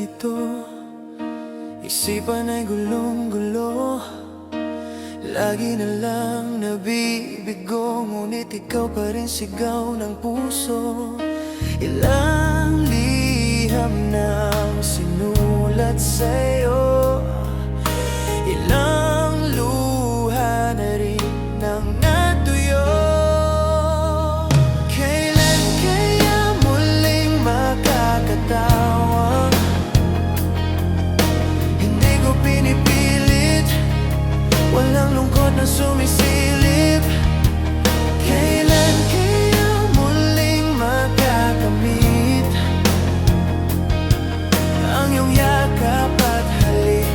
ganito, isipan ay gulong-gulo. Lagi na lang nabibigo, ngunit ikaw pa rin sigaw ng puso. Ilang liham nang sinulat sa'yo, ilang luha na rin nang natuyo. Kailan kaya muling makakatawang hindi ko pinipilit, walang lungkot na sumisilip. Kailan kaya muling makakamit ang iyong yakap at halik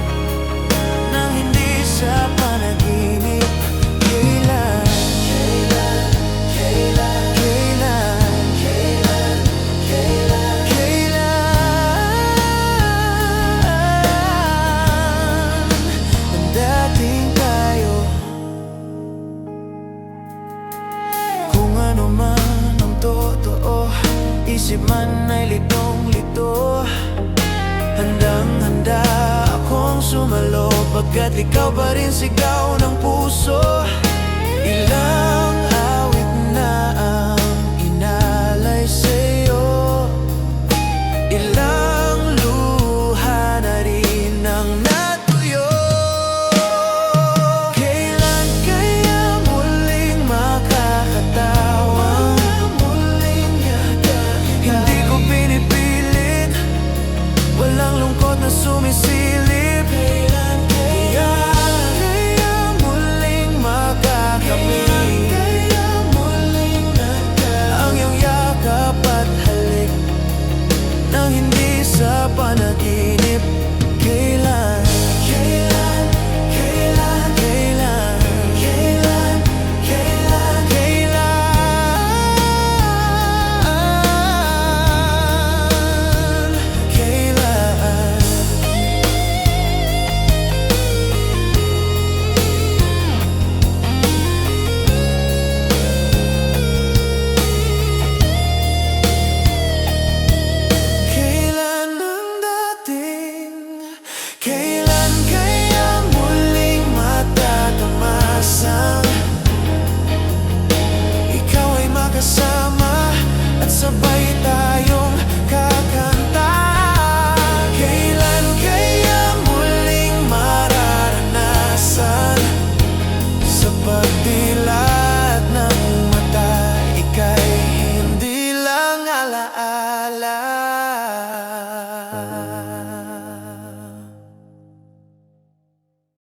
nang hindi sa panaginip? Kailan, kailan, kailan, kailan, kailan, kailan, kailan ang dating tayo? Kung ano man ang totoo, isip man ay litong-lito, handang-handa akong sumalo, pagkat ikaw pa rin sigaw ng puso. Ilang awit na ang inalay sa'yo, ilang luha na rin ang natuyo. Kailan kaya muling makakatawang hindi ko pinipilit, walang lungkot na sumisilip. Kailan kaya muling makakamit ang iyong yakap at halik nang hindi sa panaginip? Kailan, kailan, kailan, kailan, kailan, kailan, kailan, kailan? Kailan ang dating? Kailan kaya muling matatamasang ikaw ay makasama at sabay tayong kakanta? Kailan kaya muling mararanasan sa pagdilat ng mata, ika'y hindi lang alaala?